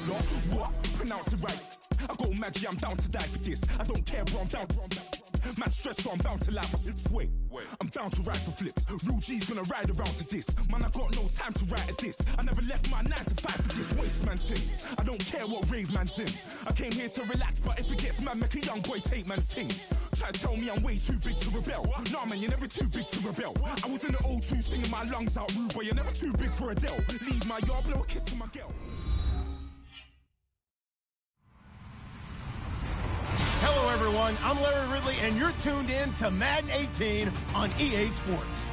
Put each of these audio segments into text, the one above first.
What? Pronounce it right. I got magic, I'm down to die for this. I don't care, bro, I'm down. Man stressed, so I'm bound to lie my slips. Wait, I'm bound to ride for flips. Real G's gonna ride around to this. Man, I got no time to write at this. I never left my 9 to 5 for this waste man thing. I don't care what rave man's in. I came here to relax, but if it gets mad, make a young boy take man's things. Try to tell me I'm way too big to rebel. Nah, man, you're never too big to rebel. I was in the O2 singing my lungs out, rude, but you're never too big for Adele. Leave my yard, blow a kiss to my girl. Hello, everyone. I'm Larry Ridley, and you're tuned in to Madden 18 on EA Sports.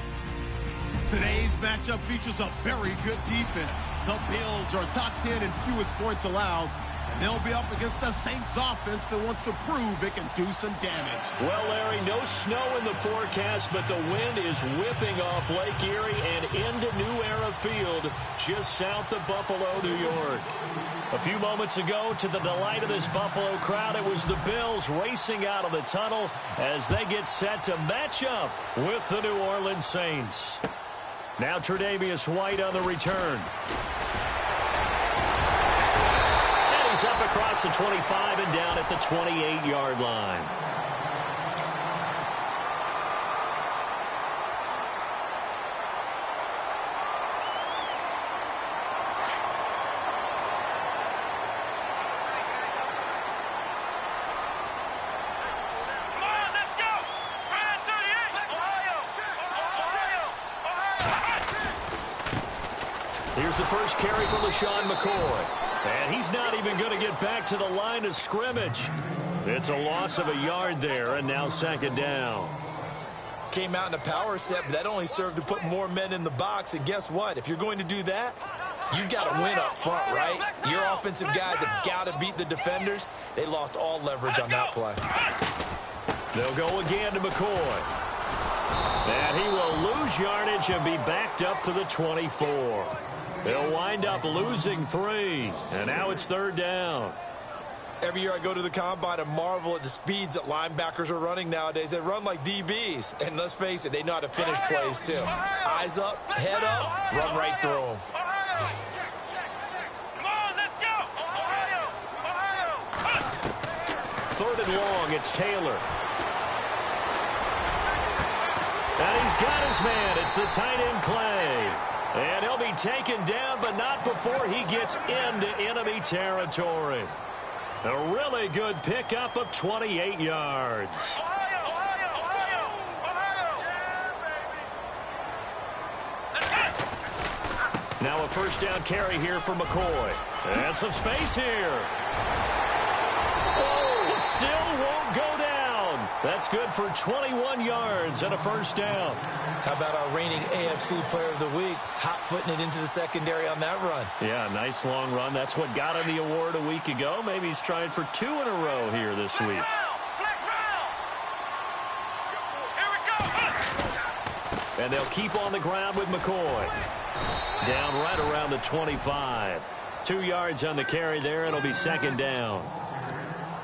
Today's matchup features a very good defense. The Bills are top 10 in fewest points allowed, and they'll be up against the Saints offense that wants to prove it can do some damage. Well, Larry, no snow in the forecast, but the wind is whipping off Lake Erie and into New Era Field, just south of Buffalo, New York. A few moments ago, to the delight of this Buffalo crowd, it was the Bills racing out of the tunnel as they get set to match up with the New Orleans Saints. Now Tre'Davious White on the return. And he's up across the 25 and down at the 28-yard line. Here's the first carry for LaShawn McCoy. And he's not even going to get back to the line of scrimmage. It's a loss of a yard there, and now second down. Came out in a power set, but that only served to put more men in the box. And guess what? If you're going to do that, you've got to win up front, right? Your offensive guys have got to beat the defenders. They lost all leverage on that play. They'll go again to McCoy. And he will lose yardage and be backed up to the 24. They'll wind up losing 3, and now it's third down. Every year I go to the combine and marvel at the speeds that linebackers are running nowadays. They run like DBs, and let's face it, they know how to finish plays too. Eyes up, head up, run right through them. Third and long, it's Taylor. And he's got his man. It's the tight end Clay. And he'll be taken down, but not before he gets into enemy territory. A really good pickup of 28 yards. Now a first down carry here for McCoy. And some space here. Oh, it still won't go down. That's good for 21 yards and a first down. How about our reigning AFC Player of the Week, hot-footing it into the secondary on that run? Yeah, nice long run. That's what got him the award a week ago. Maybe he's trying for 2 in a row here this week. And they'll keep on the ground with McCoy. Down right around the 25. 2 yards on the carry there. It'll be second down.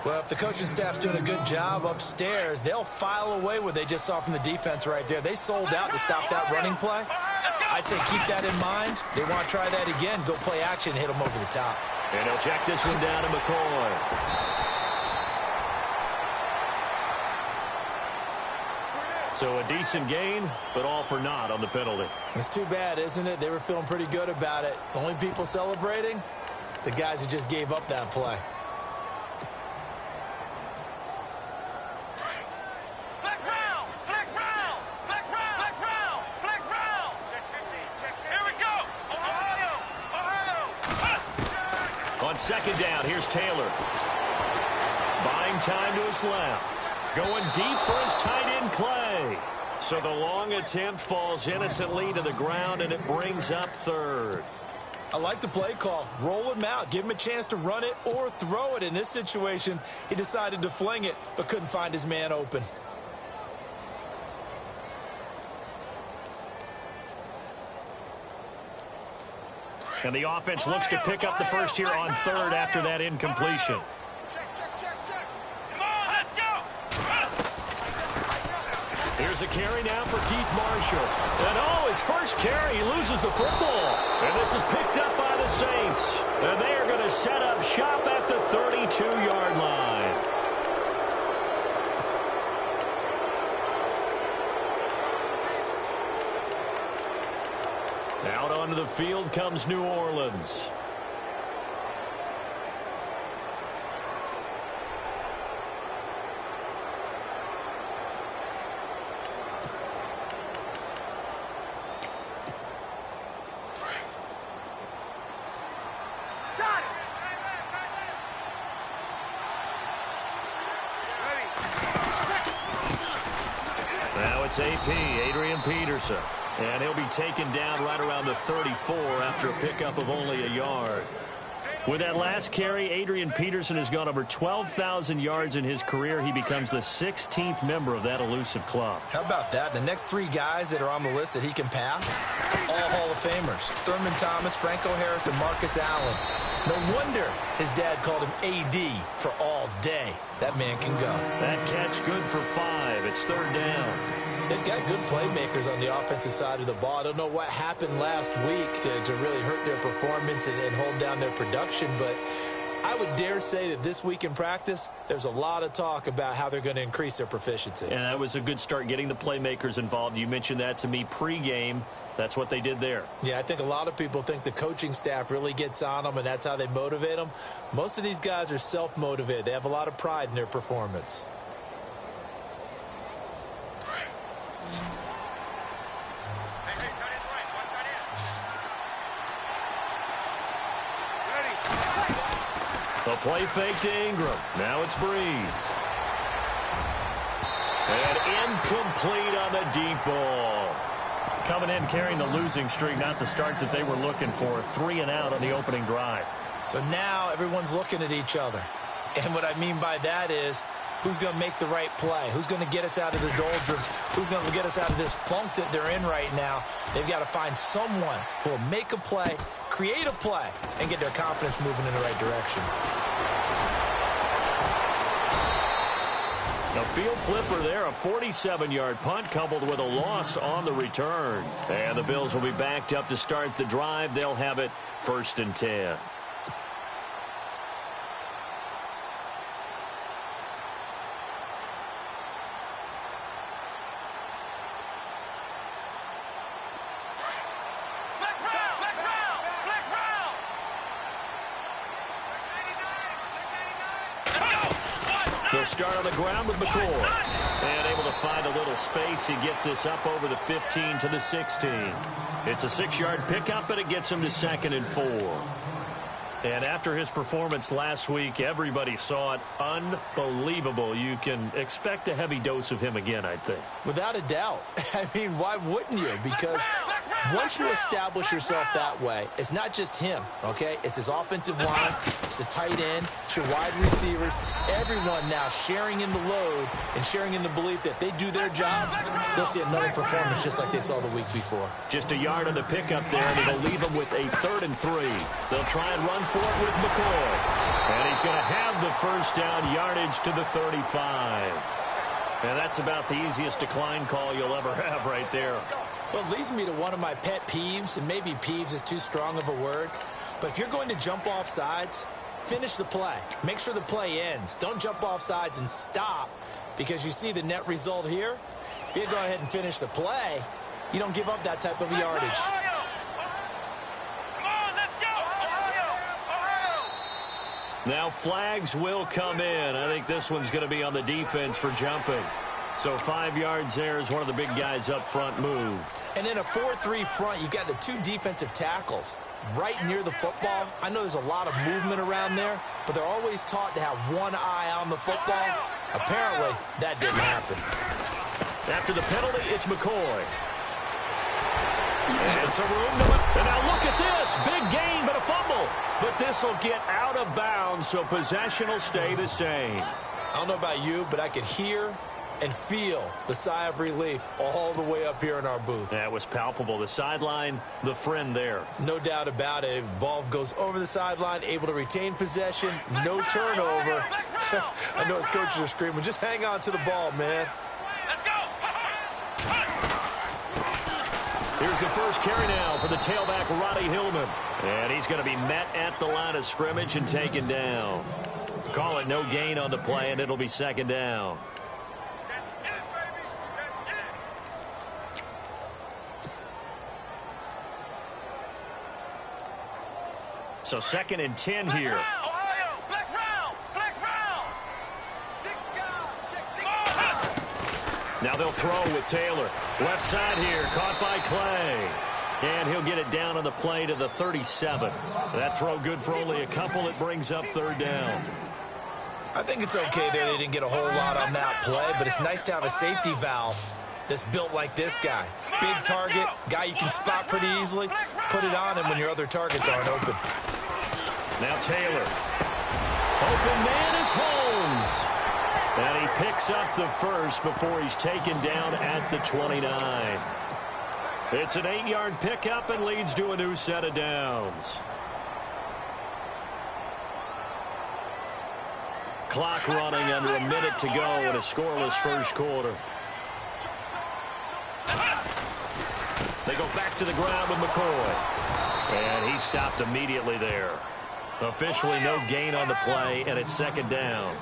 Well, if the coaching staff's doing a good job upstairs, they'll file away what they just saw from the defense right there. They sold out to stop that running play. I'd say keep that in mind. They want to try that again. Go play action, hit them over the top. And he'll check this one down to McCoy. So a decent gain, but all for naught on the penalty. It's too bad, isn't it? They were feeling pretty good about it. The only people celebrating, the guys who just gave up that play. On second down, here's Taylor. Buying time to his left. Going deep for his tight end, Clay. So the long attempt falls innocently to the ground, and it brings up third. I like the play call. Roll him out. Give him a chance to run it or throw it. In this situation, he decided to fling it, but couldn't find his man open. And the offense looks to pick up the first here on third after that incompletion. Here's a carry now for Keith Marshall. And oh, his first carry, he loses the football. And this is picked up by the the Saints. And they are going to set up shop at the 32-yard line. Out onto the field comes New Orleans. Now it's AP, Adrian Peterson. And he'll be taken down right around the 34 after a pickup of only a yard. With that last carry, Adrian Peterson has gone over 12,000 yards in his career. He becomes the 16th member of that elusive club. How about that? The next three guys that are on the list that he can pass, all Hall of Famers. Thurman Thomas, Franco Harris, and Marcus Allen. No wonder his dad called him AD for all day. That man can go. That catch good for 5. It's third down. They've got good playmakers on the offensive side of the ball. I don't know what happened last week to really hurt their performance and hold down their production, but I would dare say that this week in practice, there's a lot of talk about how they're going to increase their proficiency. And that was a good start, getting the playmakers involved. You mentioned that to me pregame. That's what they did there. Yeah, I think a lot of people think the coaching staff really gets on them, and that's how they motivate them. Most of these guys are self-motivated. They have a lot of pride in their performance. The play fake to Ingram. Now it's Breeze. And incomplete on the deep ball. Coming in carrying the losing streak, not the start that they were looking for. 3 and out on the opening drive. So now everyone's looking at each other. And what I mean by that is, who's going to make the right play? Who's going to get us out of the doldrums? Who's going to get us out of this funk that they're in right now? They've got to find someone who will make a play, create a play, and get their confidence moving in the right direction. A field flipper there, a 47-yard punt coupled with a loss on the return. And the Bills will be backed up to start the drive. They'll have it 1st and 10. They'll start on the ground with McCoy. And able to find a little space. He gets this up over the 15 to the 16. It's a 6-yard pickup, and it gets him to 2nd and 4. And after his performance last week, everybody saw it. Unbelievable. You can expect a heavy dose of him again, I think. Without a doubt. I mean, why wouldn't you? Because once you establish yourself that way, it's not just him, okay? It's his offensive line, it's the tight end, it's your wide receivers, everyone now sharing in the load and sharing in the belief that they do their job, they'll see another performance just like they saw the week before. Just a yard on the pickup there, and it'll leave them with a 3rd and 3. They'll try and run for it with McCoy. And he's going to have the first down yardage to the 35. And that's about the easiest decline call you'll ever have right there. Well, it leads me to one of my pet peeves, and maybe peeves is too strong of a word, but if you're going to jump off sides, finish the play. Make sure the play ends. Don't jump off sides and stop, because you see the net result here. If you go ahead and finish the play, you don't give up that type of yardage. Now flags will come in. I think this one's going to be on the defense for jumping. So 5 yards there as one of the big guys up front moved. And in a 4-3 front, you got the 2 defensive tackles right near the football. I know there's a lot of movement around there, but they're always taught to have one eye on the football. Apparently, that didn't happen. After the penalty, it's McCoy. And some room to it. And now look at this. Big gain, but a fumble. But this will get out of bounds, so possession will stay the same. I don't know about you, but I could hear and feel the sigh of relief all the way up here in our booth. That was palpable. The sideline, the friend there. No doubt about it. If the ball goes over the sideline, able to retain possession, no turnover. I know his coaches are screaming, just hang on to the ball, man. Here's the first carry now for the tailback, Roddy Hillman. And he's going to be met at the line of scrimmage and taken down. Call it no gain on the play, and it'll be second down. So 2nd and 10 here. Now they'll throw with Taylor. Left side here, caught by Clay. And he'll get it down on the play to the 37. That throw good for only a couple. It brings up 3rd down. I think it's okay there. They didn't get a whole lot on that play, but it's nice to have a safety valve that's built like this guy. Big target, guy you can spot pretty easily. Put it on him when your other targets aren't open. Now Taylor. Open man is Holmes. And he picks up the first before he's taken down at the 29. It's an 8-yard pickup and leads to a new set of downs. Clock running under a minute to go in a scoreless first quarter. They go back to the ground with McCoy. And he stopped immediately there. Officially no gain on the play, and it's 2nd down.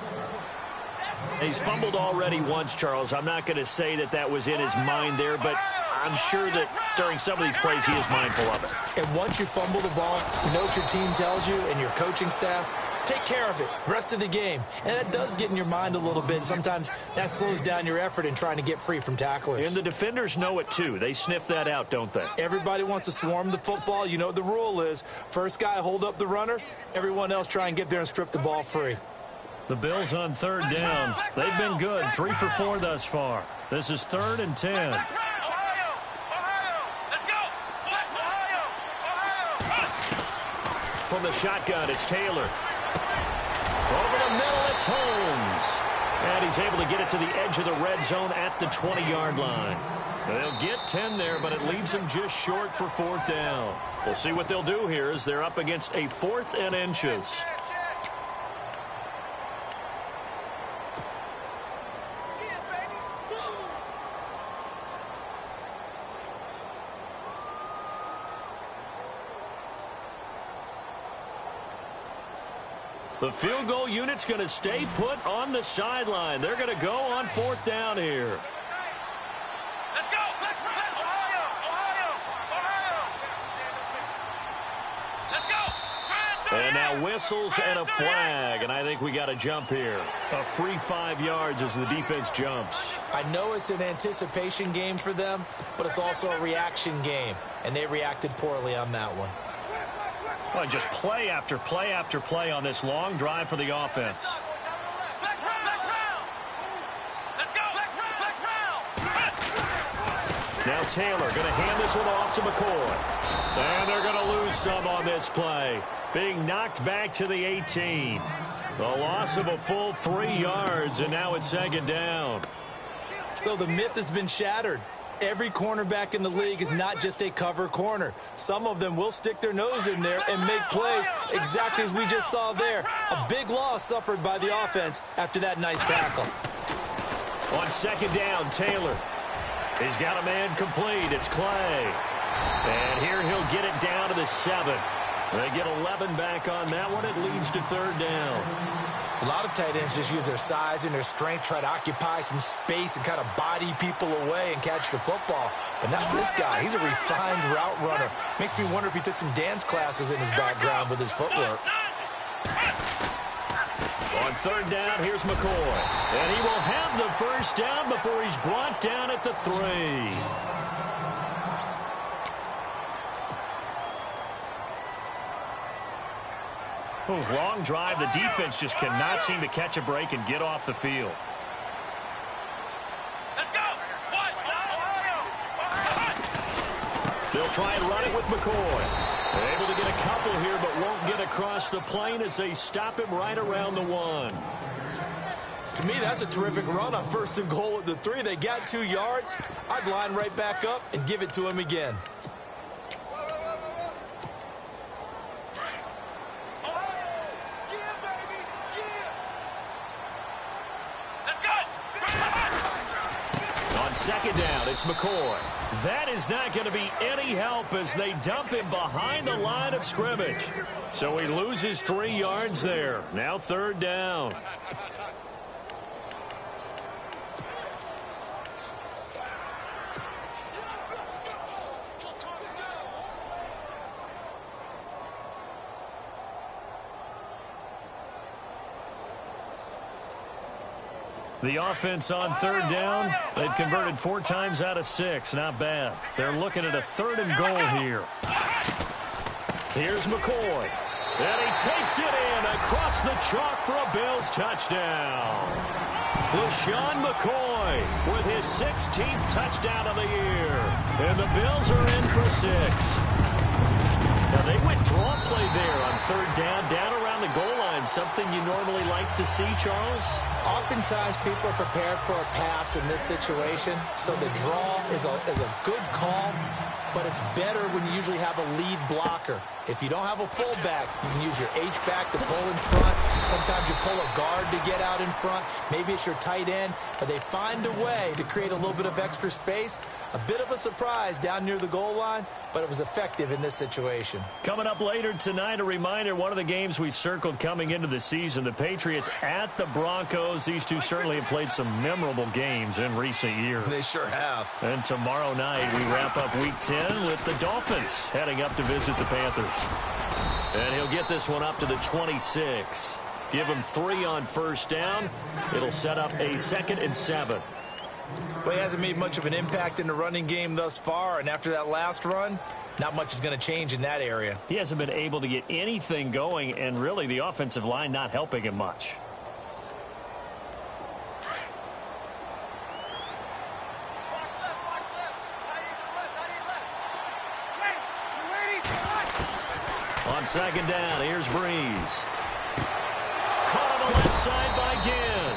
He's fumbled already once, Charles. I'm not going to say that that was in his mind there, but I'm sure that during some of these plays he is mindful of it. And once you fumble the ball, you know what your team tells you and your coaching staff? Take care of it rest of the game. And that does get in your mind a little bit. And sometimes that slows down your effort in trying to get free from tacklers. And the defenders know it, too. They sniff that out, don't they? Everybody wants to swarm the football. You know what the rule is. First guy hold up the runner. Everyone else try and get there and strip the ball free. The Bills on 3rd down. They've been good. 3 for 4 thus far. This is 3rd and 10. From the shotgun, it's Taylor. Over the middle, it's Holmes. And he's able to get it to the edge of the red zone at the 20-yard line. They'll get 10 there, but it leaves them just short for 4th down. We'll see what they'll do here as they're up against a 4th and inches. The field goal unit's going to stay put on the sideline. They're going to go on 4th down here. Let's go! Ohio! Let's go! And now whistles and a flag, and I think we got a jump here. A free 5 yards as the defense jumps. I know it's an anticipation game for them, but it's also a reaction game, and they reacted poorly on that one. Well, just play after play after play on this long drive for the offense. Now Taylor going to hand this one off to McCoy. And they're going to lose some on this play. Being knocked back to the 18. The loss of a full 3 yards, and now it's 2nd down. So the myth has been shattered. Every cornerback in the league is not just a cover corner. Some of them will stick their nose in there and make plays exactly as we just saw there. A big loss suffered by the offense after that nice tackle. On 2nd down, Taylor. He's got a man complete. It's Clay. And here he'll get it down to the 7. They get 11 back on that one. It leads to 3rd down. A lot of tight ends just use their size and their strength, try to occupy some space and kind of body people away and catch the football. But not this guy. He's a refined route runner. Makes me wonder if he took some dance classes in his background with his footwork. On 3rd down, here's McCoy. And he will have the first down before he's brought down at the 3. Long drive. The defense just cannot seem to catch a break and get off the field. Let's go! They'll try and run it with McCoy. They're able to get a couple here, but won't get across the plane as they stop him right around the 1. To me, that's a terrific run on 1st and goal at the 3. They got 2 yards. I'd line right back up and give it to him again. On 2nd down, it's McCoy. That is not going to be any help as they dump him behind the line of scrimmage. So he loses 3 yards there. Now 3rd down. The offense on 3rd down, they've converted 4 times out of 6. Not bad. They're looking at a 3rd and goal here. Here's McCoy. And he takes it in across the chalk for a Bills touchdown. LaShawn McCoy with his 16th touchdown of the year. And the Bills are in for 6. Now, they went draw play there on 3rd down around the goal line. Something you normally like to see, Charles? Oftentimes, people are prepared for a pass in this situation, so the draw is a good call, but it's better when you usually have a lead blocker. If you don't have a fullback, you can use your H-back to pull in front. Sometimes you pull a guard to get out in front. Maybe it's your tight end, but they find a way to create a little bit of extra space. A bit of a surprise down near the goal line, but it was effective in this situation. Coming up later tonight, a reminder, one of the games we circled coming into the season, the Patriots at the Broncos. These two certainly have played some memorable games in recent years. They sure have. And tomorrow night, we wrap up Week 10 with the Dolphins heading up to visit the Panthers. And he'll get this one up to the 26. Give him 3 on 1st down. It'll set up a 2nd and 7. Well, he hasn't made much of an impact in the running game thus far, and after that last run, not much is going to change in that area. He hasn't been able to get anything going, and really the offensive line not helping him much. On 2nd down, here's Breeze. Caught on the left side by Ginn.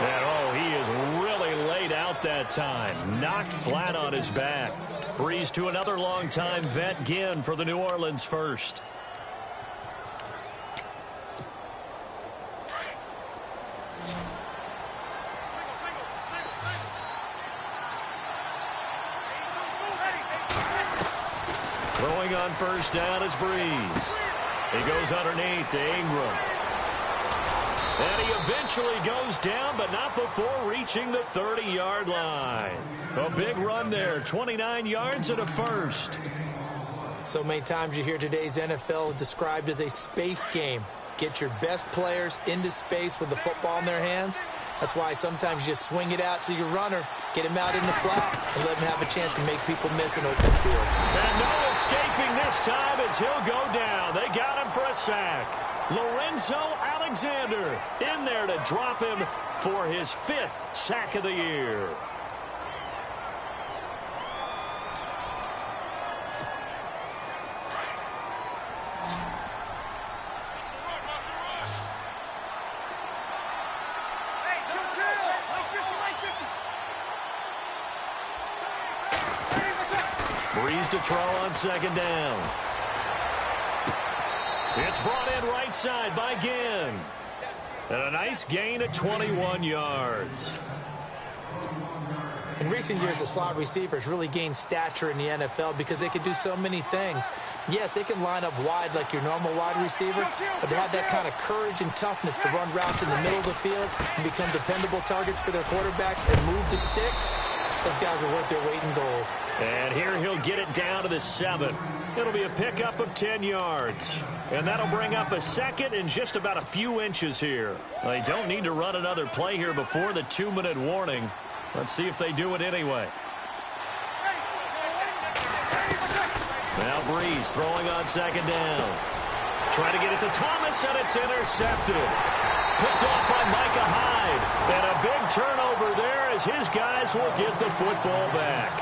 And, oh, he is really laid out that time. Knocked flat on his back. Breeze to another long-time vet, Ginn, for the New Orleans first. Throwing on 1st down is Breeze. He goes underneath to Ingram. And he eventually goes down, but not before reaching the 30-yard line. A big run there, 29 yards and a first. So many times you hear today's NFL described as a space game. Get your best players into space with the football in their hands. That's why sometimes you just swing it out to your runner, get him out in the flat, and let him have a chance to make people miss an open field. And no escaping this time as he'll go down. They got him for a sack. Lorenzo Alexander in there to drop him for his 5th sack of the year. Breeze to throw on 2nd down. It's brought in right side by Ginn. And a nice gain of 21 yards. In recent years, the slot receivers really gained stature in the NFL because they can do so many things. Yes, they can line up wide like your normal wide receiver, but to have that kind of courage and toughness to run routes in the middle of the field and become dependable targets for their quarterbacks and move the sticks, those guys are worth their weight in gold. And here he'll get it down to the 7. It'll be a pickup of 10 yards. And that'll bring up a 2nd and just about a few inches here. They don't need to run another play here before the 2-minute warning. Let's see if they do it anyway. Now Breeze throwing on 2nd down. Trying to get it to Thomas, and it's intercepted. Picked off by Micah Hyde. And a big turnover there as his guys will get the football back.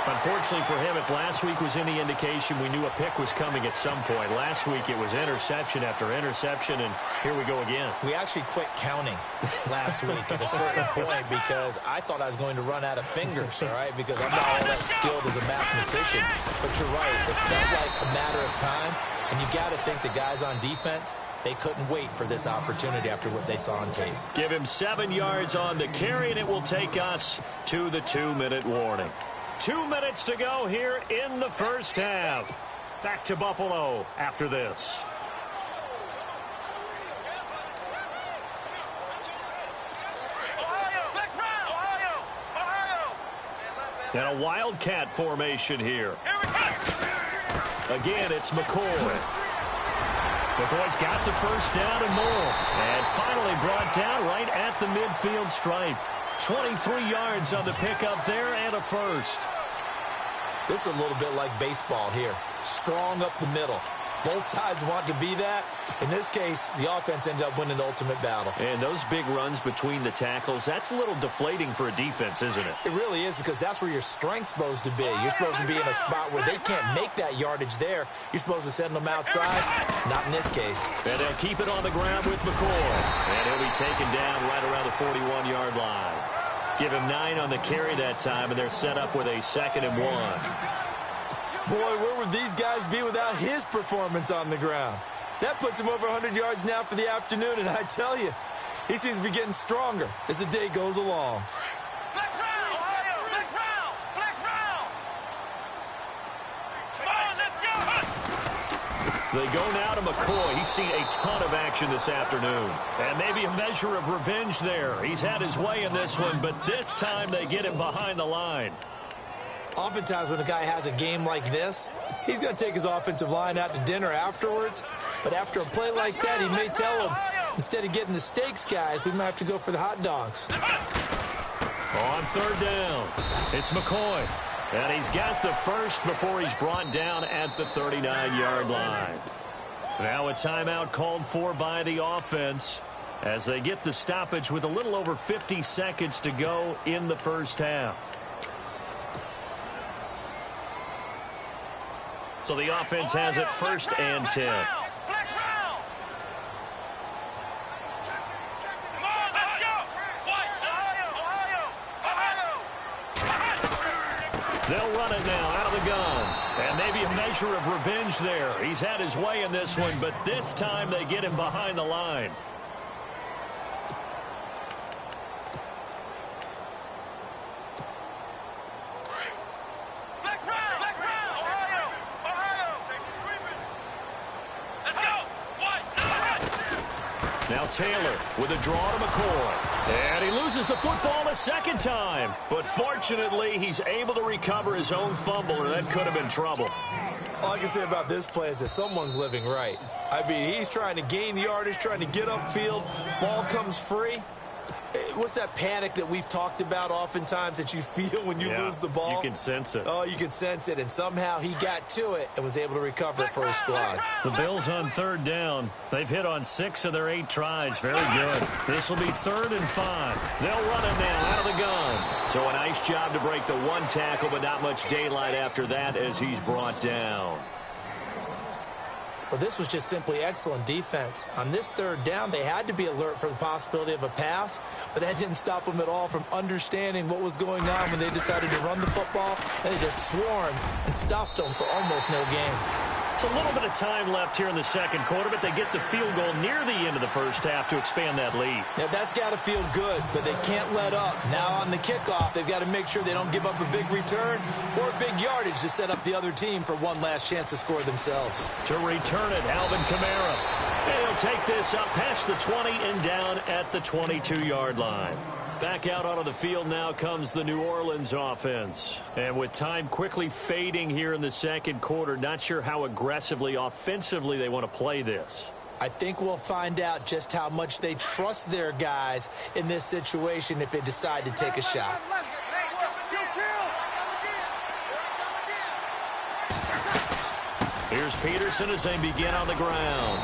Unfortunately for him, if last week was any indication, we knew a pick was coming at some point. Last week it was interception after interception, and here we go again. We actually quit counting last week at a certain point because I thought I was going to run out of fingers, all right, because I'm not all that skilled as a mathematician. But you're right. It felt like a matter of time, and you got to think the guys on defense, they couldn't wait for this opportunity after what they saw on tape. Give him 7 yards on the carry, and it will take us to the 2-minute warning. 2 minutes to go here in the first half. Back to Buffalo after this. And a Wildcat formation here. Again, it's McCoy. McCoy's got the first down and more. And finally brought down right at the midfield stripe. 23 yards on the pickup there and a first. This is a little bit like baseball here. Strong up the middle. Both sides want to be that. In this case, the offense ended up winning the ultimate battle. And those big runs between the tackles, that's a little deflating for a defense, isn't it? It really is, because that's where your strength's supposed to be. You're supposed to be in a spot where they can't make that yardage there. You're supposed to send them outside. Not in this case. And they'll keep it on the ground with McCoy. And he'll be taken down right around the 41-yard line. Give him 9 on the carry that time, and they're set up with a 2nd and 1. Boy, where would these guys be without his performance on the ground? That puts him over 100 yards now for the afternoon, and I tell you, he seems to be getting stronger as the day goes along. Flex round, Ohio! Flex round! Flex round! Come on, let's go! They go now to McCoy. He's seen a ton of action this afternoon. And maybe a measure of revenge there. He's had his way in this one, but this time they get him behind the line. Oftentimes when a guy has a game like this, he's going to take his offensive line out to dinner afterwards. But after a play like that, he may tell him, instead of getting the steaks, guys, we might have to go for the hot dogs. On 3rd down, it's McCoy. And he's got the first before he's brought down at the 39-yard line. Now a timeout called for by the offense as they get the stoppage with a little over 50 seconds to go in the first half. So the offense has it 1st and 10. Flex round! Come on, let's go! White, Ohio! They'll run it now out of the gun. And maybe a measure of revenge there. He's had his way in this one, but this time they get him behind the line. Now Taylor with a draw to McCoy. And he loses the football a 2nd time. But fortunately, he's able to recover his own fumble, or that could have been trouble. All I can say about this play is that someone's living right. I mean, he's trying to gain yardage, trying to get upfield. Ball comes free. What's that panic that we've talked about oftentimes that you feel when you lose the ball? You can sense it. Oh, you can sense it, and somehow he got to it and was able to recover it for his squad. The Bills on 3rd down. They've hit on 6 of their 8 tries. Very good. This will be 3rd and 5. They'll run it now out of the gun. So a nice job to break the 1 tackle, but not much daylight after that as he's brought down. Well, this was just simply excellent defense. On this 3rd down, they had to be alert for the possibility of a pass, but that didn't stop them at all from understanding what was going on when they decided to run the football, and they just swarmed and stopped them for almost no gain. It's a little bit of time left here in the 2nd quarter, but they get the field goal near the end of the first half to expand that lead. Now, that's got to feel good, but they can't let up. Now on the kickoff, they've got to make sure they don't give up a big return or big yardage to set up the other team for one last chance to score themselves. To return it, Alvin Kamara. And he'll take this up past the 20 and down at the 22-yard line. Back out onto the field now comes the New Orleans offense. And with time quickly fading here in the 2nd quarter, not sure how aggressively, offensively they want to play this. I think we'll find out just how much they trust their guys in this situation if they decide to take a shot. Here's Peterson as they begin on the ground.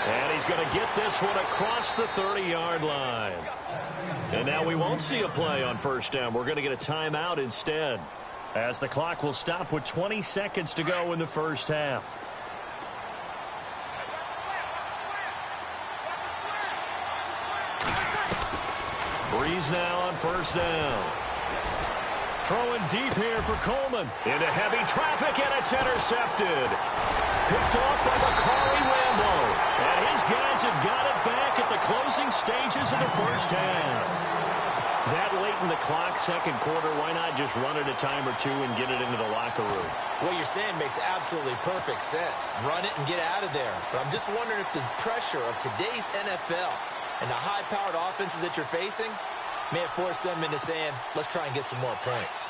And he's going to get this one across the 30-yard line. And now we won't see a play on 1st down. We're going to get a timeout instead, as the clock will stop with 20 seconds to go in the first half. Breeze now on 1st down. Throwing deep here for Coleman. Into heavy traffic, and it's intercepted. Picked off by Bakari Rambo. And his guys have got it back at the closing stages of the first half. That late in the clock, second quarter, why not just run it a time or two and get it into the locker room? What you're saying makes absolutely perfect sense. Run it and get out of there. But I'm just wondering if the pressure of today's NFL and the high-powered offenses that you're facing may have forced them into saying, let's try and get some more points.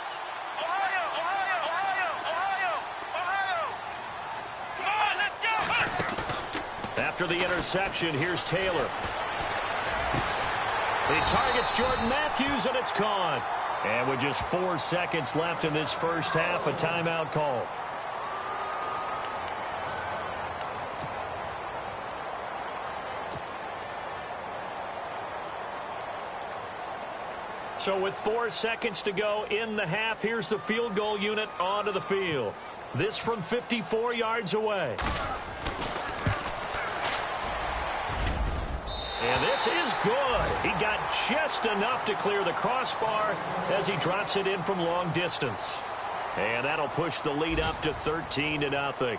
Ohio! Ohio! Ohio! Ohio! Ohio! Come on, let's go! After the interception, here's Taylor. He targets Jordan Matthews, and it's caught. And with just 4 seconds left in this first half, a timeout call. So with 4 seconds to go in the half, here's the field goal unit onto the field. This from 54 yards away. And this is good. He got just enough to clear the crossbar as he drops it in from long distance. And that'll push the lead up to 13-0.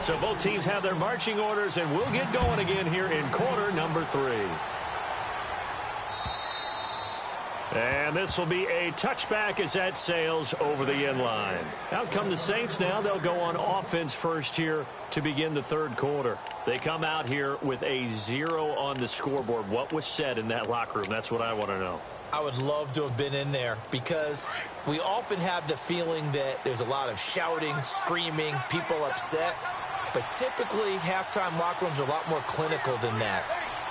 So both teams have their marching orders, and we'll get going again here in quarter number 3. And this will be a touchback as that sails over the end line. Out come the Saints now. They'll go on offense first here to begin the third quarter. They come out here with a 0 on the scoreboard. What was said in that locker room? That's what I want to know. I would love to have been in there because we often have the feeling that there's a lot of shouting, screaming, people upset. But typically, halftime locker rooms are a lot more clinical than that.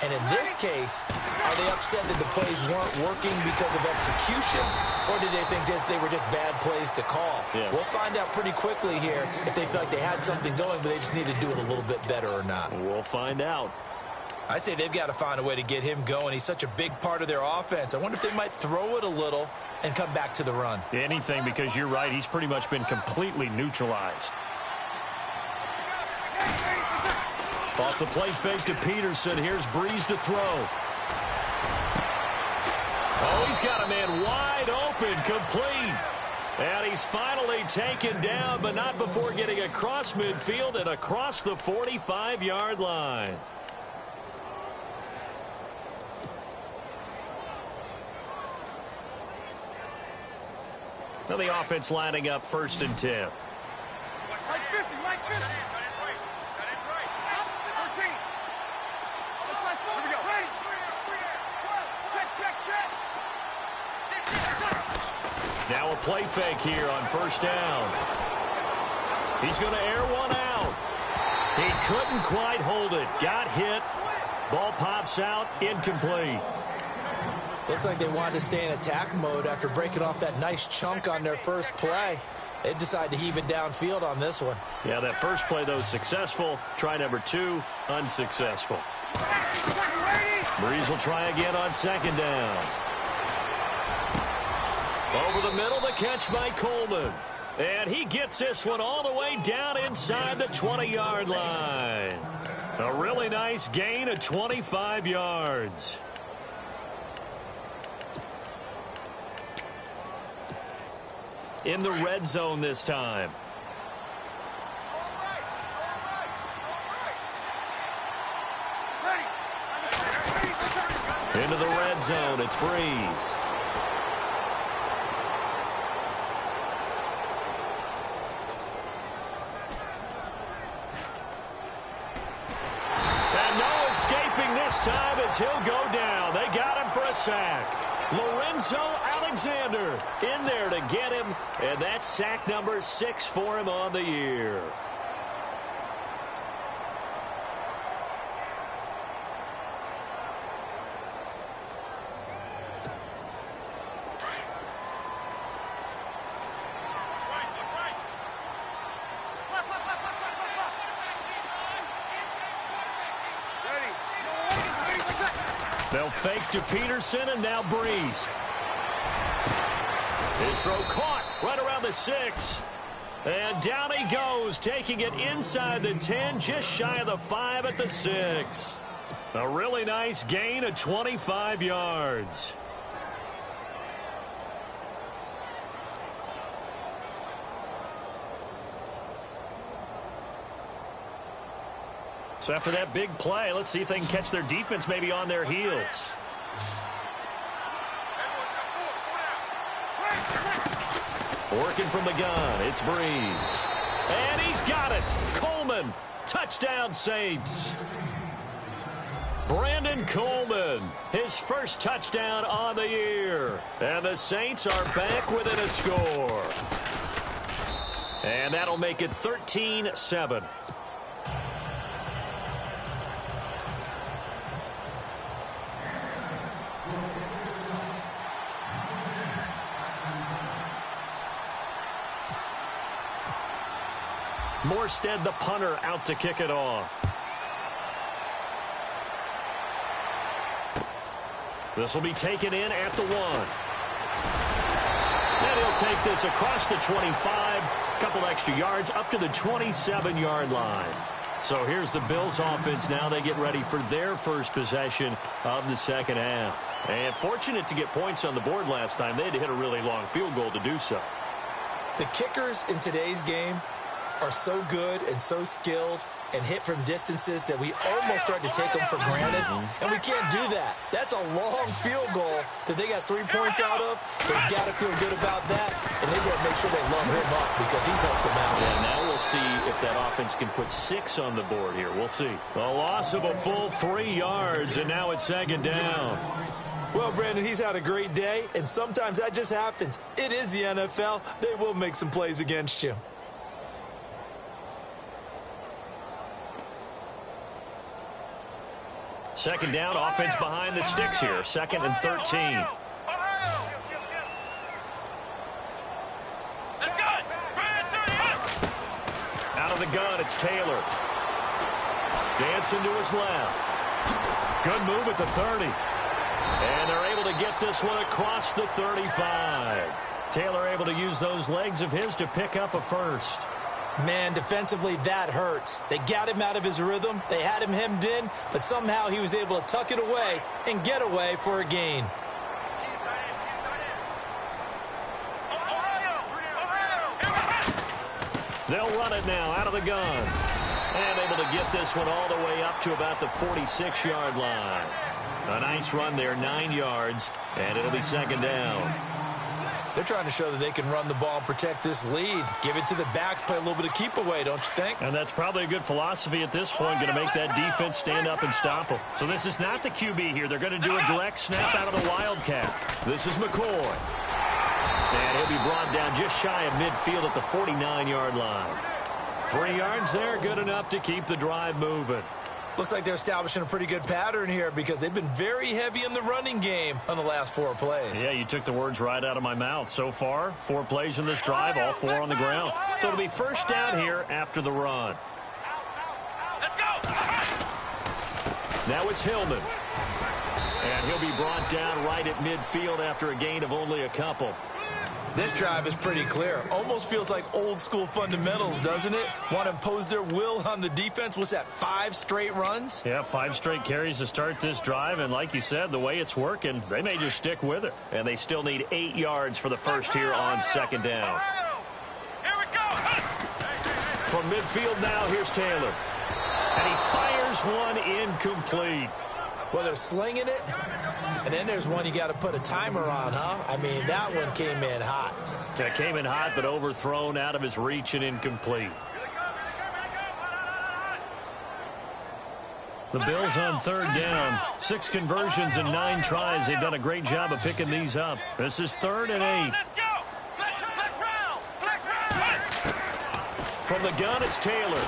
And in this case, are they upset that the plays weren't working because of execution, or did they think they were just bad plays to call? Yeah. We'll find out pretty quickly here if they feel like they had something going, but they just need to do it a little bit better or not. We'll find out. I'd say they've got to find a way to get him going. He's such a big part of their offense. I wonder if they might throw it a little and come back to the run. Anything, because you're right. He's pretty much been completely neutralized. Off the play fake to Peterson. Here's Breeze to throw. Oh, he's got a man wide open, complete. And he's finally taken down, but not before getting across midfield and across the 45-yard line. Now the offense lining up 1st and 10. Like 50, like 50. Now a play fake here on 1st down. He's going to air one out. He couldn't quite hold it. Got hit. Ball pops out. Incomplete. Looks like they wanted to stay in attack mode after breaking off that nice chunk on their first play. They decided to heave it downfield on this one. Yeah, that first play, though, successful. Try number 2, unsuccessful. Breeze will try again on 2nd down. Over the middle, the catch by Coleman. And he gets this one all the way down inside the 20-yard line. A really nice gain of 25 yards. In the red zone this time. Into the red zone, it's Breeze. And no escaping this time as he'll go down. They got him for a sack. Lorenzo Alexander in there to get him, and that's sack number 6 for him on the year. They'll fake to Peterson, and now Breeze. His throw caught right around the 6. And down he goes, taking it inside the 10, just shy of the 5 at the 6. A really nice gain of 25 yards. So after that big play, let's see if they can catch their defense maybe on their heels. Working from the gun, it's Breeze. And he's got it. Coleman, touchdown Saints. Brandon Coleman, his first touchdown on the year. And the Saints are back within a score. And that'll make it 13-7. Morstead, the punter, out to kick it off. This will be taken in at the 1. And he'll take this across the 25. Couple extra yards up to the 27-yard line. So here's the Bills offense now. They get ready for their first possession of the second half. And fortunate to get points on the board last time. They had to hit a really long field goal to do so. The kickers in today's game are so good and so skilled and hit from distances that we almost start to take them for granted, and we can't do that. That's a long field goal that they got 3 points out of. They've got to feel good about that, and they've got to make sure they love him up because he's helped them out. And now we'll see if that offense can put 6 on the board here. We'll see. A loss of a full 3 yards, and now it's second down. Well, Brandon, he's had a great day, and sometimes that just happens. It is the NFL. They will make some plays against you. Second down, offense behind the sticks here. 2nd and 13. Out of the gun, it's Taylor. Dancing to his left. Good move at the 30. And they're able to get this one across the 35. Taylor able to use those legs of his to pick up a first. Man, defensively, that hurts. They got him out of his rhythm. They had him hemmed in, but somehow he was able to tuck it away and get away for a gain. They'll run it now out of the gun. And able to get this one all the way up to about the 46-yard line. A nice run there, 9 yards, and it'll be second down. They're trying to show that they can run the ball and protect this lead. Give it to the backs, play a little bit of keep away, don't you think? And that's probably a good philosophy at this point, going to make that defense stand up and stop them. So this is not the QB here. They're going to do a direct snap out of the Wildcat. This is McCoy. And he'll be brought down just shy of midfield at the 49-yard line. 3 yards there, good enough to keep the drive moving. Looks like they're establishing a pretty good pattern here because they've been very heavy in the running game on the last 4 plays. Yeah, you took the words right out of my mouth. So far, 4 plays in this drive, all 4 on the ground. So it'll be first down here after the run. Let's go. Now it's Hillman. And he'll be brought down right at midfield after a gain of only a couple. This drive is pretty clear. Almost feels like old school fundamentals, doesn't it? Want to impose their will on the defense. What's that, 5 straight runs? Yeah, 5 straight carries to start this drive. And like you said, the way it's working, they may just stick with it. And they still need 8 yards for the first here on second down. Here we go. From midfield now, here's Taylor. And he fires one incomplete. Well, they're slinging it. And then there's one you got to put a timer on, huh? I mean, that one came in hot. That came in hot, but overthrown out of his reach and incomplete. The Bills on third down. 6 conversions and 9 tries. They've done a great job of picking these up. This is 3rd and 8. Let's go. Flex round. Flex round. From the gun, it's Taylor.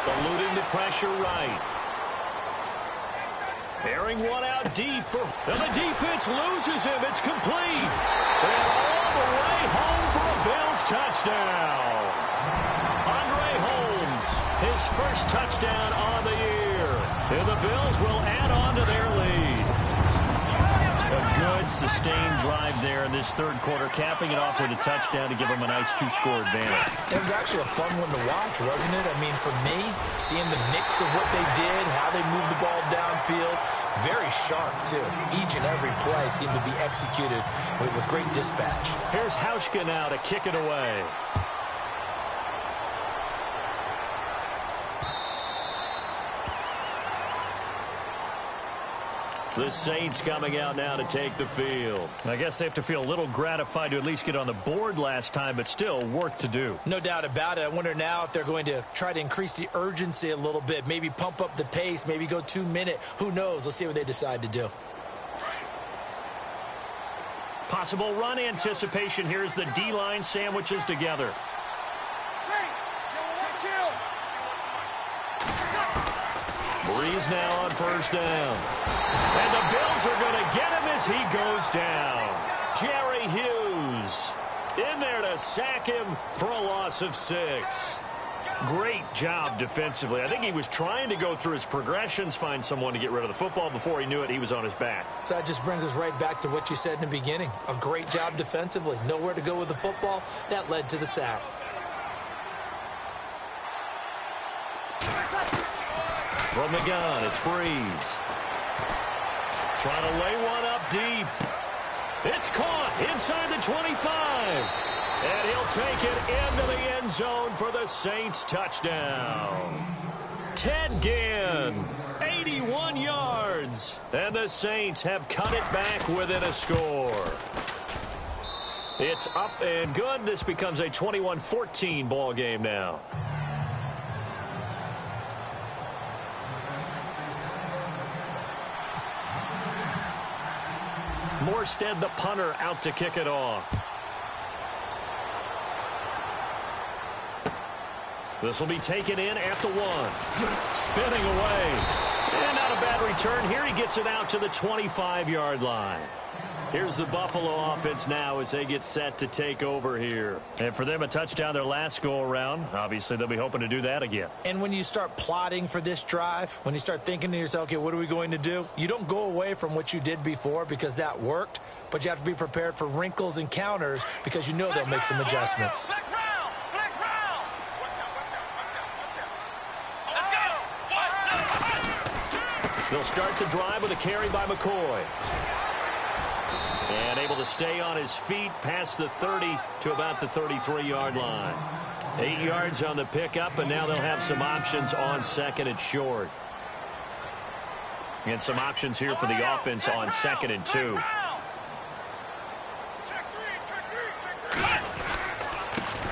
Eluding the pressure right. Airing one out deep for, and the defense loses him. It's complete. And all the way home for a Bills touchdown. Andre Holmes, his first touchdown on the year. And the Bills will add on to their lead. A good, sustained drive there in this third quarter, capping it off with a touchdown to give them a nice 2-score advantage. It was actually a fun one to watch, wasn't it? I mean, for me, seeing the mix of what they did, how they moved the ball downfield, very sharp, too. Each and every play seemed to be executed with great dispatch. Here's Hauschka now to kick it away. The Saints coming out now to take the field. I guess they have to feel a little gratified to at least get on the board last time, but still work to do. No doubt about it. I wonder now if they're going to try to increase the urgency a little bit, maybe pump up the pace, maybe go 2-minute. Who knows? Let's see what they decide to do. Possible run anticipation. Here's the D-line sandwiches together. Breeze now on first down. And the Bills are going to get him as he goes down. Jerry Hughes in there to sack him for a loss of 6. Great job defensively. I think he was trying to go through his progressions, find someone to get rid of the football. Before he knew it, he was on his back. So that just brings us right back to what you said in the beginning. A great job defensively. Nowhere to go with the football. That led to the sack. From the gun, it's Breeze. Trying to lay one up deep. It's caught inside the 25. And he'll take it into the end zone for the Saints touchdown. Ted Ginn, 81 yards. And the Saints have cut it back within a score. It's up and good. This becomes a 21-14 ball game now. Morstead, the punter, out to kick it off. This will be taken in at the 1. Spinning away. And not a bad return. Here he gets it out to the 25-yard line. Here's the Buffalo offense now as they get set to take over here. And for them, a touchdown their last go-around. Obviously, they'll be hoping to do that again. And when you start plotting for this drive, when you start thinking to yourself, okay, what are we going to do? You don't go away from what you did before because that worked, but you have to be prepared for wrinkles and counters because you know they'll make some adjustments. They'll start the drive with a carry by McCoy. And able to stay on his feet past the 30 to about the 33-yard line. 8 yards on the pickup, and now they'll have some options on second and short. And some options here for the offense on second and 2.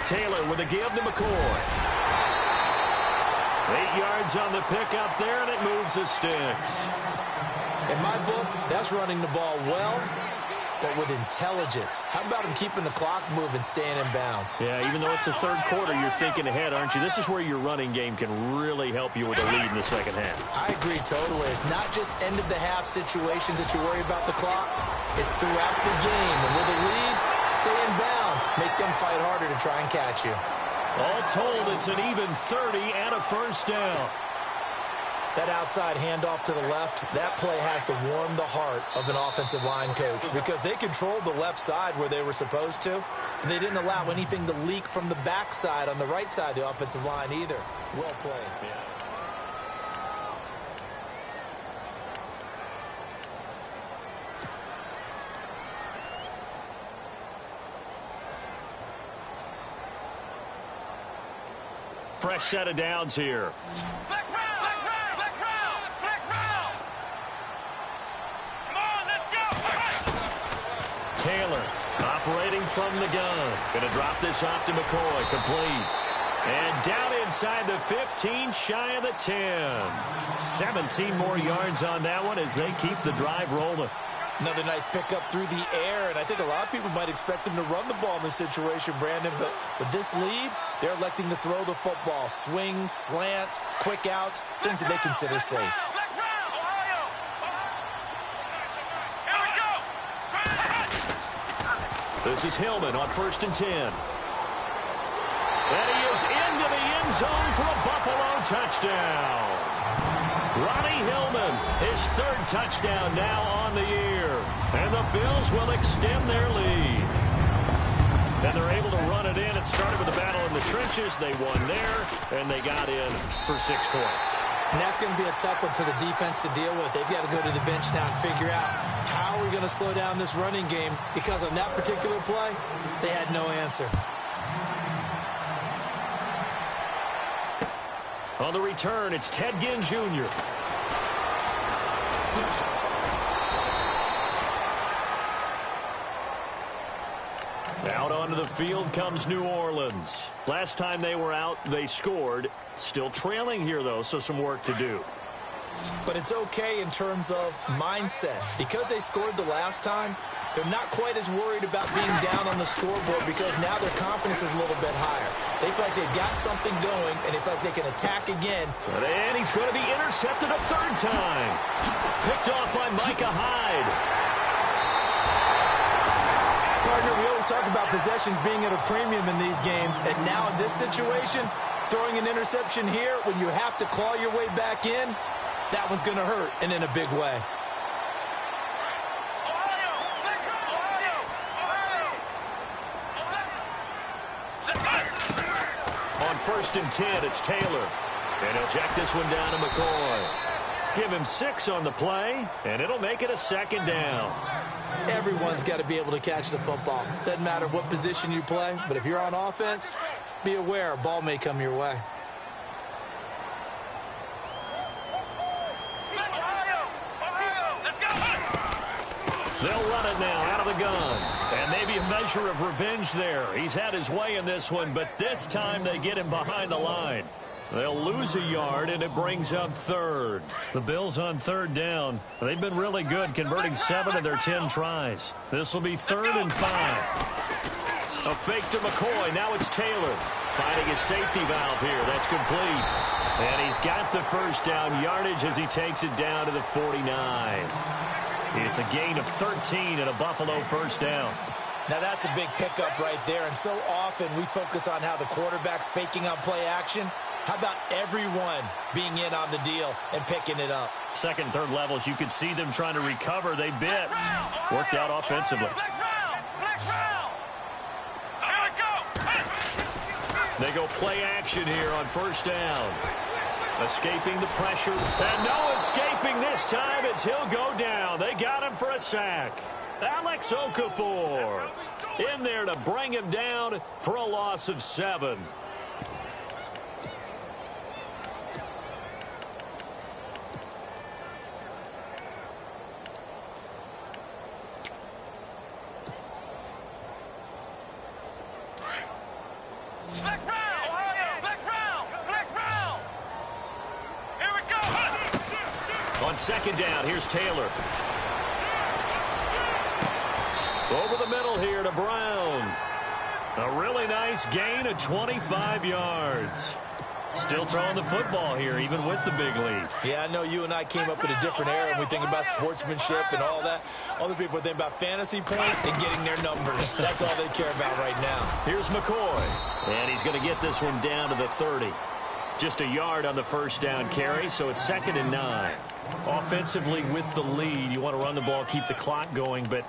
Taylor with a give to McCoy. 8 yards on the pickup there, and it moves the sticks. In my book, that's running the ball well, but with intelligence. How about him keeping the clock moving, staying in bounds? Yeah, even though it's the third quarter, you're thinking ahead, aren't you? This is where your running game can really help you with a lead in the second half. I agree totally. It's not just end-of-the-half situations that you worry about the clock. It's throughout the game. And with a lead, stay in bounds. Make them fight harder to try and catch you. All told, it's an even 30 and a first down. That outside handoff to the left, that play has to warm the heart of an offensive line coach because they controlled the left side where they were supposed to, but they didn't allow anything to leak from the backside on the right side of the offensive line either. Well played. Yeah. Fresh set of downs here. Taylor operating from the gun. Going to drop this off to McCoy. Complete. And down inside the 15, shy of the 10. 17 more yards on that one as they keep the drive rolling. Another nice pickup through the air, and I think a lot of people might expect him to run the ball in this situation, Brandon, but with this lead, they're electing to throw the football. Swings, slants, quick outs, things that they consider safe. This is Hillman on 1st and 10. And he is into the end zone for a Buffalo touchdown. Ronnie Hillman, his 3rd touchdown now on the year. And the Bills will extend their lead. And they're able to run it in. It started with a battle in the trenches. They won there, and they got in for 6 points. And that's going to be a tough one for the defense to deal with. They've got to go to the bench now and figure out how we're going to slow down this running game, because on that particular play, they had no answer. On the return, it's Ted Ginn Jr. Onto the field comes New Orleans. Last time they were out, they scored. Still trailing here, though, so some work to do. But it's okay in terms of mindset. Because they scored the last time, they're not quite as worried about being down on the scoreboard because now their confidence is a little bit higher. They feel like they've got something going, and they feel like they can attack again. And he's going to be intercepted a third time. Picked off by Micah Hyde. Partner, we always talk about possessions being at a premium in these games, and now in this situation, throwing an interception here when you have to claw your way back in, that one's going to hurt, and in a big way. On 1st and 10, it's Taylor. And he'll check this one down to McCoy. Give him 6 on the play, and it'll make it a 2nd down. Everyone's got to be able to catch the football. Doesn't matter what position you play, but if you're on offense, be aware a ball may come your way. They'll run it now out of the gun. And maybe a measure of revenge there. He's had his way in this one, but this time they get him behind the line. They'll lose a yard, and it brings up 3rd. The Bills on 3rd down. They've been really good, converting 7 of their 10 tries. This will be 3rd and 5. A fake to McCoy. Now it's Taylor. Finding his safety valve here. That's complete. And he's got the 1st down yardage as he takes it down to the 49. It's a gain of 13 and a Buffalo 1st down. Now that's a big pickup right there, and so often we focus on how the quarterback's faking on play action. How about everyone being in on the deal and picking it up? 2nd, 3rd levels, you could see them trying to recover. They bit. Worked out offensively. They go play action here on 1st down. Escaping the pressure. And no escaping this time as he'll go down. They got him for a sack. Alex Okafor in there to bring him down for a loss of 7. On 2nd down, here's Taylor. Over the middle here to Brown. A really nice gain of 25 yards. Still throwing the football here, even with the big lead. Yeah, I know you and I came up in a different era, and we think about sportsmanship and all that. Other people think about fantasy points and getting their numbers. That's all they care about right now. Here's McCoy. And he's going to get this one down to the 30. Just a yard on the 1st down carry, so it's 2nd and 9. Offensively with the lead, you want to run the ball, keep the clock going, but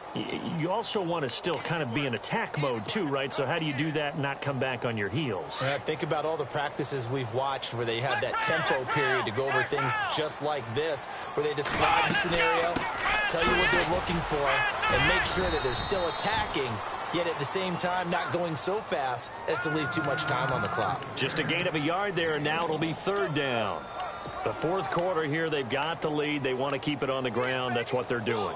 you also want to still kind of be in attack mode too, right? So how do you do that and not come back on your heels? Think about all the practices we've watched where they have that tempo period to go over things just like this, where they describe the scenario, tell you what they're looking for, and make sure that they're still attacking, yet at the same time not going so fast as to leave too much time on the clock. Just a gain of a yard there, and now it'll be 3rd down. The 4th quarter here, they've got the lead. They want to keep it on the ground. That's what they're doing.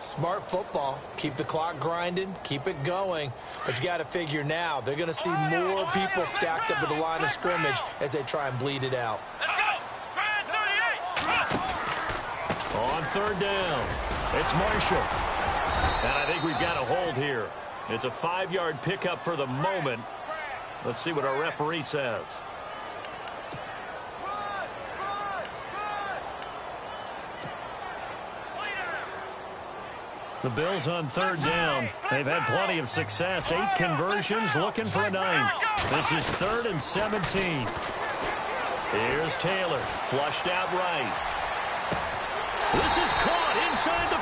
Smart football. Keep the clock grinding. Keep it going. But you got to figure now they're going to see more people stacked up at the line of scrimmage as they try and bleed it out. On 3rd down, it's Marshall. And I think we've got a hold here. It's a 5-yard pickup for the moment. Let's see what our referee says. The Bills on 3rd down. They've had plenty of success. 8 conversions, looking for a 9th. This is 3rd and 17. Here's Taylor, flushed out right. This is caught inside the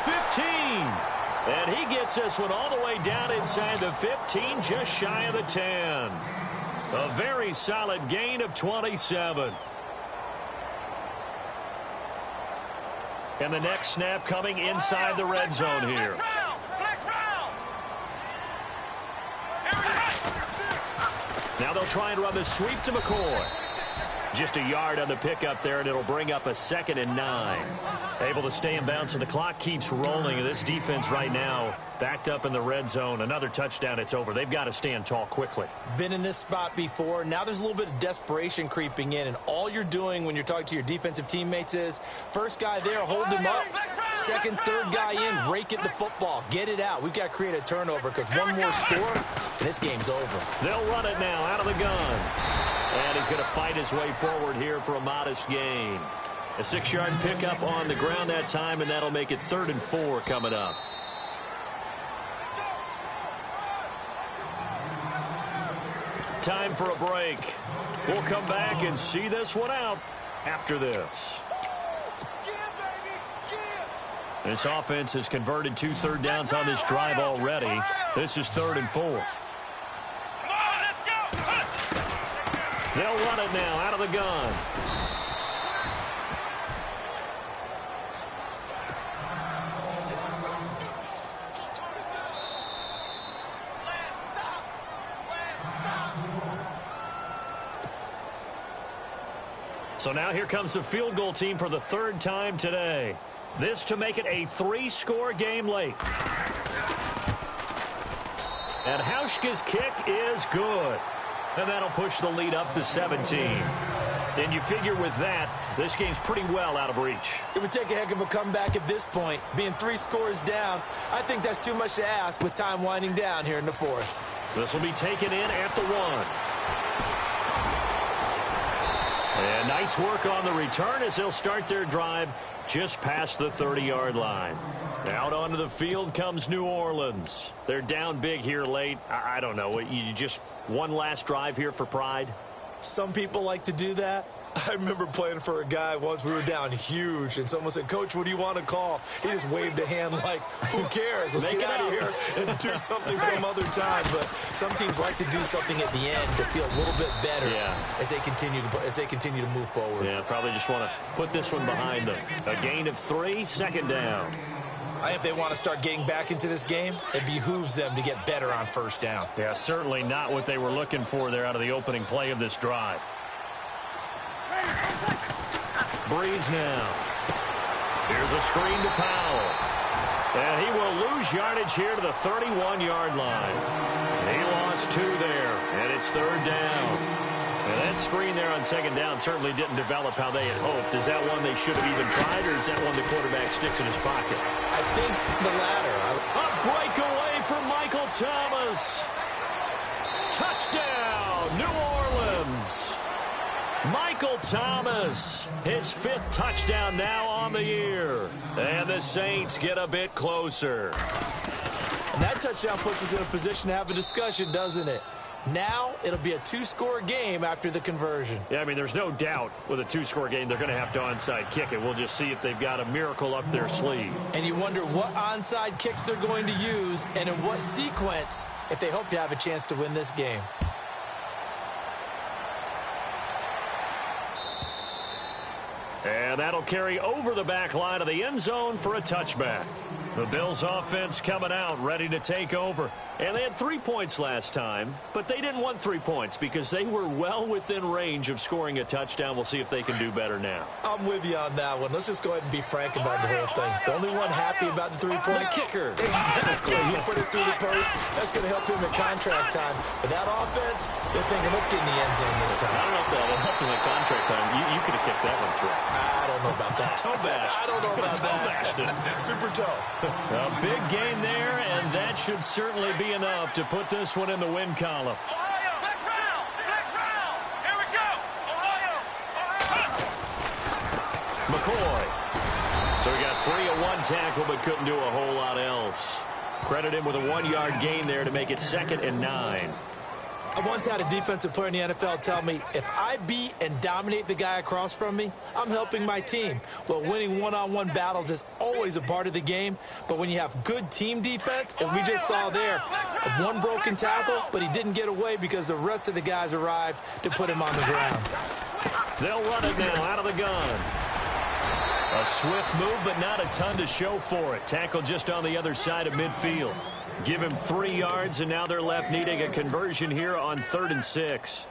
15. And he gets this one all the way down inside the 15, just shy of the 10. A very solid gain of 27. And the next snap coming inside the red zone here. Now they'll try and run the sweep to McCoy. Just a yard on the pickup there, and it'll bring up a 2nd and 9. Able to stay in bounds, and the clock keeps rolling. And this defense right now backed up in the red zone. Another touchdown, it's over. They've got to stand tall quickly. Been in this spot before. Now there's a little bit of desperation creeping in, and all you're doing when you're talking to your defensive teammates is first guy there, hold him up. Second, third guy in, rake at the football. Get it out. We've got to create a turnover because one more score, and this game's over. They'll run it now out of the gun. And he's going to fight his way forward here for a modest gain. A 6-yard pickup on the ground that time, and that'll make it 3rd and 4 coming up. Time for a break. We'll come back and see this one out after this. This offense has converted 2 third downs on this drive already. This is 3rd and 4. They'll run it now out of the gun. So now here comes the field goal team for the 3rd time today. This to make it a 3-score game late. And Hauschka's kick is good. And that'll push the lead up to 17. And you figure with that, this game's pretty well out of reach. It would take a heck of a comeback at this point. Being 3 scores down, I think that's too much to ask with time winding down here in the 4th. This will be taken in at the 1. And nice work on the return as they'll start their drive just past the 30-yard line. Out onto the field comes New Orleans. They're down big here late. I don't know. You just one last drive here for pride? Some people like to do that. I remember playing for a guy once. We were down huge, and someone said, "Coach, what do you want to call?" He just waved a hand like, who cares? Let's get out of here and do something some other time. But some teams like to do something at the end to feel a little bit better as they continue to move forward. Yeah, probably just want to put this one behind them. A gain of 3, 2nd down. If they want to start getting back into this game, it behooves them to get better on 1st down. Yeah, certainly not what they were looking for there out of the opening play of this drive. Breeze now. Here's a screen to Powell. And he will lose yardage here to the 31-yard line. He lost 2 there, and it's 3rd down. And that screen there on 2nd down certainly didn't develop how they had hoped. Is that one they should have even tried, or is that one the quarterback sticks in his pocket? I think the latter. A breakaway from Michael Thomas. Touchdown, New Orleans. Michael Thomas, his 5th touchdown now on the year. And the Saints get a bit closer. And that touchdown puts us in a position to have a discussion, doesn't it? Now it'll be a 2-score game after the conversion. Yeah, I mean, there's no doubt with a 2-score game they're going to have to onside kick it. We'll just see if they've got a miracle up their sleeve. And you wonder what onside kicks they're going to use and in what sequence if they hope to have a chance to win this game. And that'll carry over the back line of the end zone for a touchback. The Bills offense coming out, ready to take over. And they had 3 points last time, but they didn't want 3 points because they were well within range of scoring a touchdown. We'll see if they can do better now. I'm with you on that one. Let's just go ahead and be frank about the whole thing. The only one happy about the 3-point kicker. Exactly. He put it through the post. That's going to help him in contract time. But that offense, they're thinking, let's get in the end zone this time. I don't know if that will help him in contract time. You could have kicked that one through. I don't know about that. Toe bash. I don't know about that. Super toe. A big gain there, and that should certainly be enough to put this one in the win column. Ohio, next round. Here we go. Ohio. McCoy. So he got 3 at 1 tackle, but couldn't do a whole lot else. Credit him with a 1-yard gain there to make it 2nd and 9. I once had a defensive player in the NFL tell me, if I beat and dominate the guy across from me, I'm helping my team. Well, winning one-on-one battles is always a part of the game, but when you have good team defense, as we just saw there, one broken tackle, but he didn't get away because the rest of the guys arrived to put him on the ground. They'll run it now out of the gun. A swift move, but not a ton to show for it. Tackle just on the other side of midfield. Give him 3 yards, and now they're left needing a conversion here on 3rd and 6.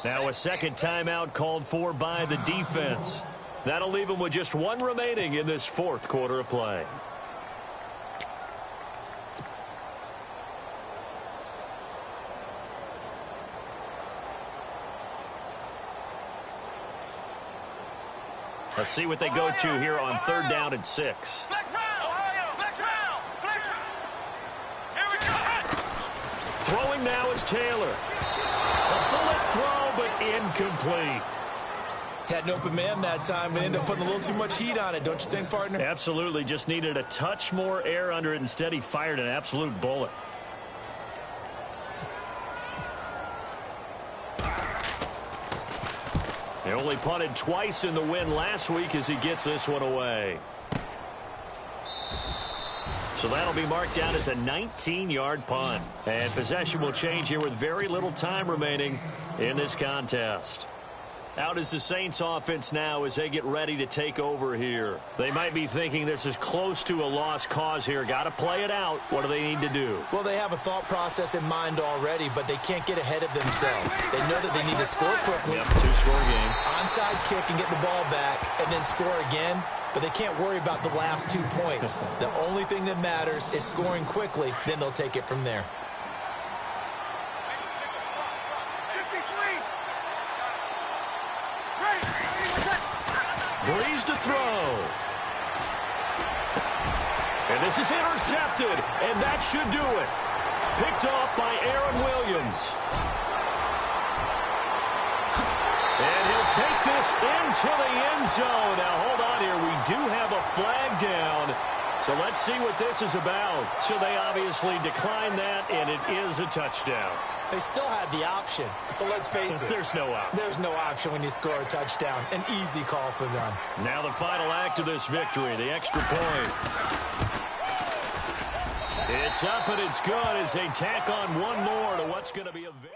Now a second timeout called for by the defense. That'll leave them with just one remaining in this fourth quarter of play. Let's see what they go to here on 3rd down and 6. Throwing now is Taylor. A bullet throw, but incomplete. Had an open man that time, but ended up putting a little too much heat on it, don't you think, partner? Absolutely. Just needed a touch more air under it. Instead, he fired an absolute bullet. They only punted twice in the win last week as he gets this one away. So that'll be marked down as a 19-yard punt. And possession will change here with very little time remaining in this contest. Out is the Saints offense now as they get ready to take over here. They might be thinking this is close to a lost cause here. Got to play it out. What do they need to do? Well, they have a thought process in mind already, but they can't get ahead of themselves. They know that they need to score quickly. Yep, 2-score game. Onside kick and get the ball back and then score again. But they can't worry about the last 2 points. The only thing that matters is scoring quickly. Then they'll take it from there. Breeze to throw. And this is intercepted, and that should do it. Picked off by Aaron Williams. And he'll take this into the end zone. Now, hold on here. We do have a flag down. So let's see what this is about. So they obviously declined that, and it is a touchdown. They still had the option, but let's face it. There's no option. There's no option when you score a touchdown. An easy call for them. Now the final act of this victory, the extra point. It's up and it's good as they tack on one more to what's going to be a victory.